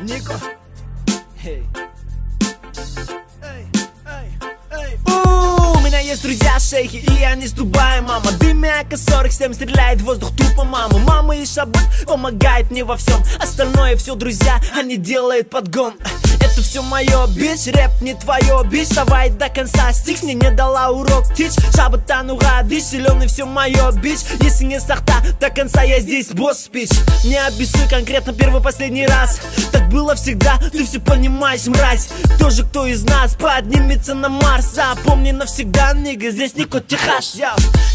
Nico. Hey. У меня есть друзья шейхи, и они с Дубая, мама. Дымя АК-47 стреляет в воздух тупо, мама. Мама и Шаббат помогает мне во всем. Остальное все друзья, они делают подгон. Это все мое, бич, рэп не твое, бич. Давай до конца, стих мне не дала урок тич. Шабатану гадыш, зеленый все мое, бич. Если не сахта, до конца я здесь босс спич. Не обессуй конкретно первый последний раз. Так было всегда, ты все понимаешь, мразь. Кто же кто из нас поднимется на Марс? Запомни навсегда, нига, здесь Нико Техас.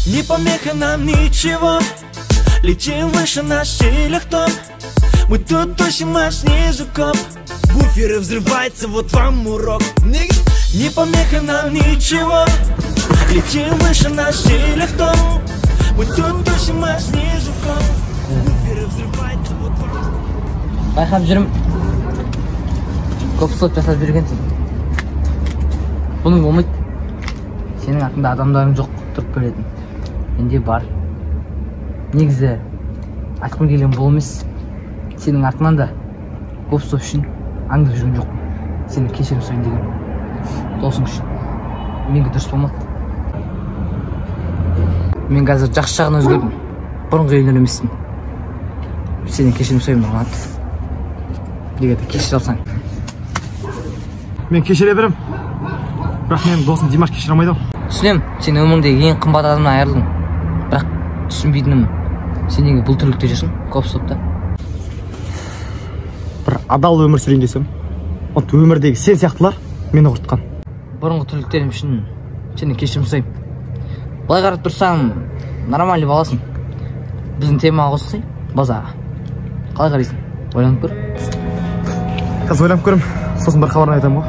Не помеха нам ничего, летим выше на щелях топ. Мы тут тащим аж ниже коп. Буферы взрываются, вот вам урок. Не помеха нам ничего, летим выше на щелях топ. Мы тут тащим аж ниже коп. Буферы взрываются, вот вам. Байқап жүрім, көп слот жасап жүргенсің. Бұның болмайды. Сенің артында адамдарың жоқ тұрып беретін. Менде бар. Негізі айтқым келген бұл емес. Сенің артынан да көп стоп үшін аңдып жүрген жоқпын. Сені кешірім сұрайын деген досың үшін. Менге дұрыс болмады. Мен қазір жақсы жағына өзгердім. Бұрынғы үйінер емеспін. Сені кешірім сұрайын болмады. Егер де кешіре алсаң. Мен кешіре берем. Бірақ менің досым Димаш кешіре алмайды. Түсінем, сен өміріңдегі ең қымбат адамнан айырылдың. Бірақ түсінбейтінім, сен неге бұл тірлікте жүрсің, көп стопта. Бір адал өмір сүрейін десем, онда өмірдегі сен сияқтылар мені құртқан. Бұрынғы тірліктерім үшін сені кешірім сұраймын. Былай қарап тұрсам, нормальный баласың. Біздің темаға қоссай, базаға. Қалай қарайсың? Ойланып көр. Қазір ойланып көрім, сосын бір хабарын айтамын ғой.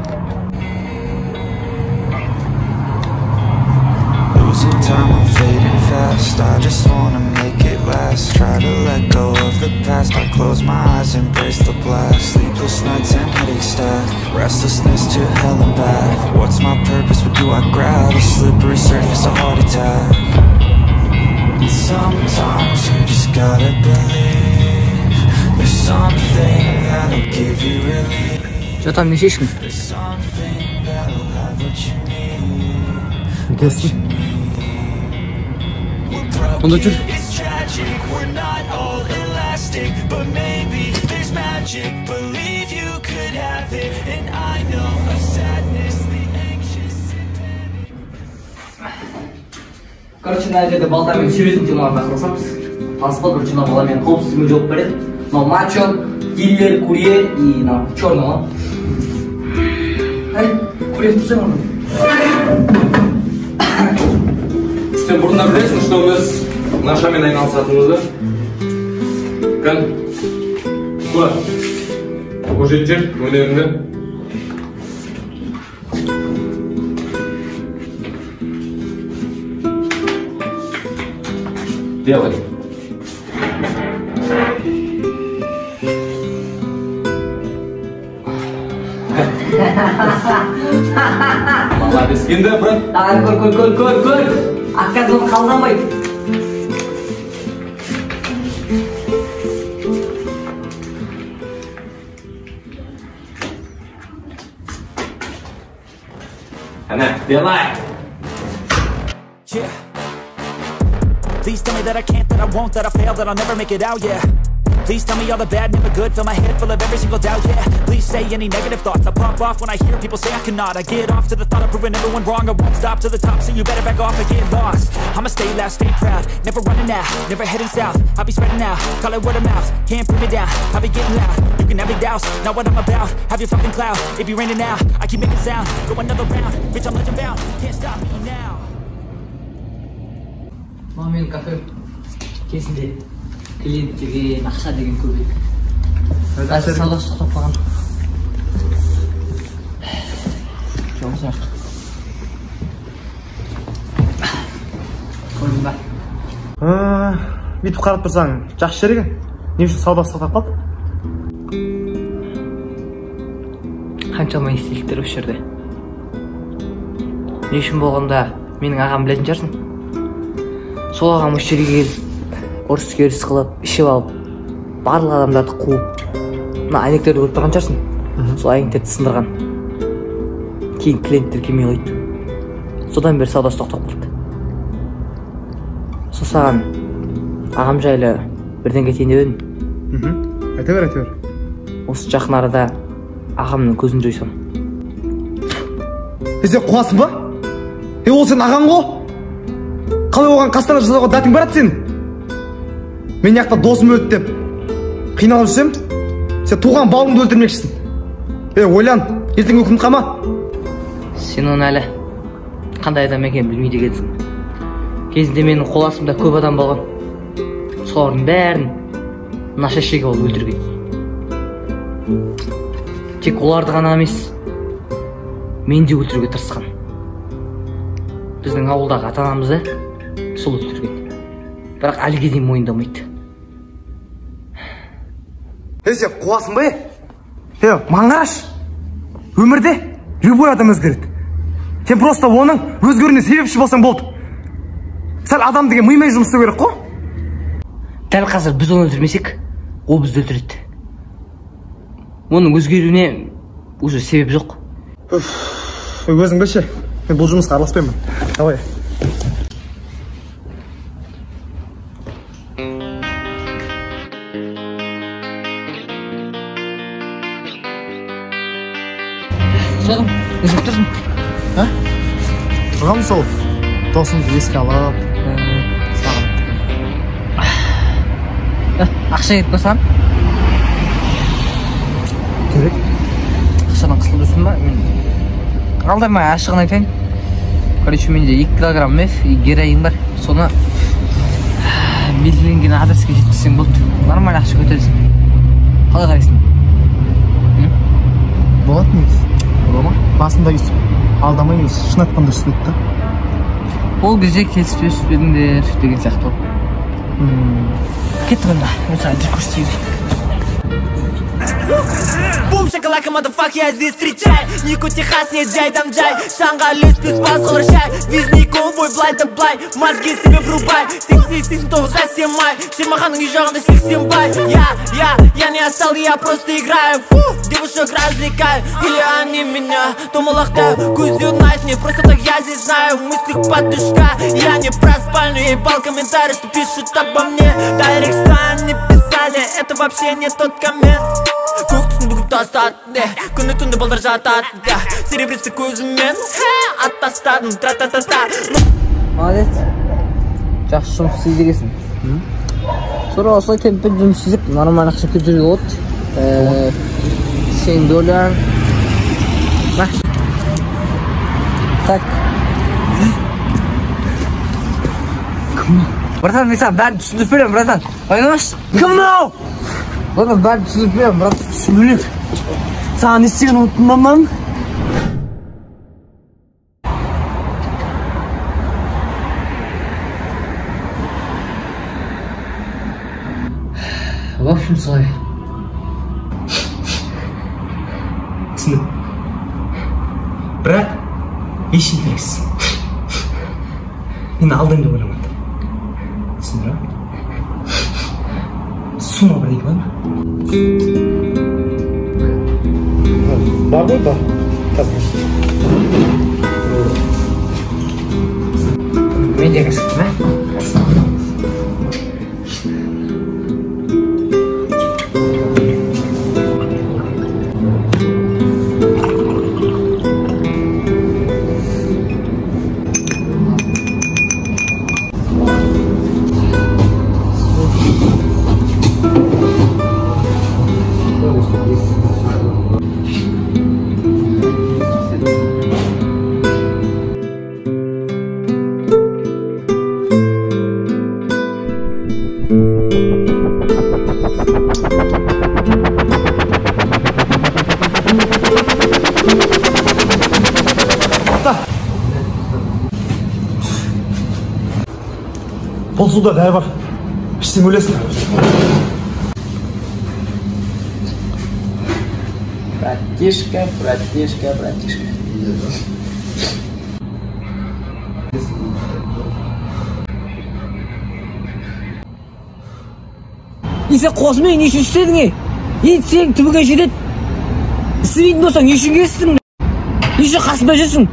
Losing time, I'm fading fast. I just wanna make it last. Try to let go of the past. I close my eyes, embrace the blast. Sleepless nights and headaches stack. Restlessness to hell and back. What's my purpose? What do I grab? A slippery surface, a heart attack. And sometimes you just gotta believe there's something that'll give you relief. Жатам не шешкін? There's something that'll have what you need. Келсін. Онда жүр. It's tragic, we're not all elastic, but maybe there's magic. Believe you could have it, and I know of sadness, the anxious and panic. Короче, мына жерде балтамен серьезный темаларға қосамыз. Танысып бір жинақ баламен қауіпсіздігін жауап береді. Мынау мачо, киллер, курьер и мынау черный. Ай, курьер тұрсың оны. Сен бұрында білесің, что біз нашамен айналысатынымызды? Кән? Куа? Покажи жер, өнеріңді. Делай. Молодец, енді, брат. Көр. Аққазын қалданбайды. Әне, делай. Yeah. Please tell me that I can't, that I won't, that I fail, that I'll never make it out, yeah. Please tell me all the bad, never good. Fill my head full of every single doubt, yeah. Please say any negative thoughts. I pop off when I hear people say I cannot. I get off to the thought of proving everyone wrong. I won't stop to the top, so you better back off and get lost. I'ma stay loud, stay proud, never running out, never heading south. I'll be spreading out, call it word of mouth. Can't put me down, I'll be getting loud. You can have your doubts, not what I'm about. Have your fucking cloud, it be raining now. I keep making sound, go another round. Bitch, I'm legend bound, can't stop me now. Мына менің кафе кезінде клиент деген ақша деген көбейді. Қазір саудасы тоқтап қалған. Жоғыз артық. Көрдің ба? Бүйтіп қарап тұрсаң, жақсы жер екен. Не үшін саудасы тоқтап қалды? Қаншама естеліктер осы жерде. Не үшін болғанда менің ағам білетін шығарсың. Солаға мөштерге келіп, ұрыс-керіс қылып, ішіп алып, барлық адамдарды қуып, мына әйнектерді көріп тұрған шығарсың. Сол әйнектерді сындырған. Кейін клиенттер келмей қойды. Содан бері саудасы тоқтап қалды. Сол саған ағам жайлы бірден кетейін деп едім. Айта бер. Осы жақын арада ағамның көзін жойсам. Сен қуасың ба? Ол сен ағаң ғой? Қалай оған қастана жасауға дәтің барады сен? Мен яқта досым өлді деп қиналып жүрсем, сен туған бауыңды өлтірмекшісің. Ойлан, ертең өкім қама. Сен оны әлі қандай адам екенін білмейді екенсің. Кезінде менің қол астымда көп адам болған. Солардың бәрін наша шеге ол өлтірген. Тек оларды ғана емес, мен де өлтіруге тырысқан. Біздің ауылдағы ата-анамызды сол өлтірген. Бірақ әліге дейін мойындамайды. Сен қуасың ба? Маңғараш, өмірде любой адам өзгереді. Сен просто оның өзгеруіне себепші болсаң болды. Сәл адам деген мыймай жұмыс істеу керек қой. Дәл қазір біз оны өлтірмесек, ол бізді өлтіреді. Оның өзгеруіне уже себеп жоқ. Өзің білші, мен бұл жұмысқа араласпаймын. Давай. Соғым, не жүріп тұрсың? Тұрғам сол, досымды еске алып. Сағым. Ақша кетіп қосам? Керек. Ақшадан қысылып жүрсің ба? Алдырмай ашығын айтайын. Короче, менде 2 килограмм меф и героин бар. Соны белгіленген адреске жеткізсең болды. Нормально ақша көтересің. Қалай қарайсың? Болады негіз. Басында өйстіп алдамай өз шын айтқанда өйстіп та. Ол кезде келіспедіңдер деген сияқты бол. Кеттік онда, мен саған жүр көрсетейін. Бум, шоколака, motherfuck, я здесь встречаю. Нику, Техас, нет джай, там джай. Шангалис, ты спас, возвращай. Визни, ковбой, блай, да блай. Мозги себе врубай. Секси, то засемай. Шермаханың үй жағында сексенбай. Я не остал, я просто играю. Девушек развлекаю. Или они меня томалахтают. Кузю найт, не просто так я здесь знаю. В мыслях подушка. Я не проспал, но я ебал комментарий, что пишут обо мне. Дайрекстан не писали, это вообще не тот коммент. Көктің бүгіп тастады, күні түнді балдар жатады. Серебристі көзіммен аттастадым, тра-та-та-та. Молодец, жақсы жұмыс істейді екенсің. Sonra осылай темппен жұмыс істеп, нормально ақша көтеруге болады. $10. Так. Братан, мен саған бәрін түсіндіріп беремін, братан. Ойнамашы. Кім мынау? Братан, бәрін түсіндіріп беремін, брат. Түсінбелеп. Саған не істеген ұмыттым ба мынаны? В общем, солай. Түсіндім. Бірақ ешін керексіз. Мені алдаймын деп ойламады. Түсіндір, а? Сума бір екі бар ма? Бар ғой, бар. Қазір. Мен де кәсіптім, ә? Бұл суда дәрі бар. Ішсең өлесің. Братишка. сен қосмай не үшін істедің е? Енді сен түбіге жетеді. Істемейтін болсаң не үшін келістің? Не үшін қасымда жүрсің?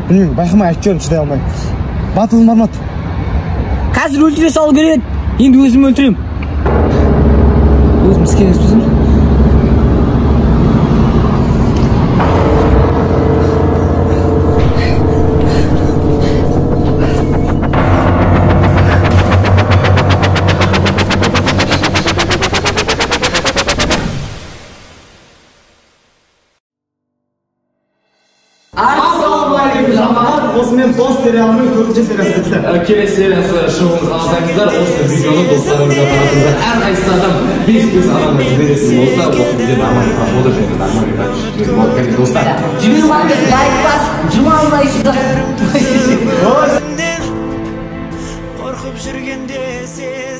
Білмеймін, байқамай айтып жүрмін, шыдай алмай. Батылым бармады. Қазір өлтіре салу керек. Енді өзім өлтірем. Өзім іске кіріспесем. Осымен дос сериалының 4-ші сериясы бітті. Келесі сериясы шығуымызға алсаңыздар, осы видеоны достарыңызға таратыңыздар. Әрқайсысы адам 5-5 адамға жіберетін болса, осы видео нормальный просмотр және нормальный подписчиктер болады. Кәне достар. Жіберіп алыңыз, лайк бас, жұма алмайсыздар. Қорқып жүргенде сен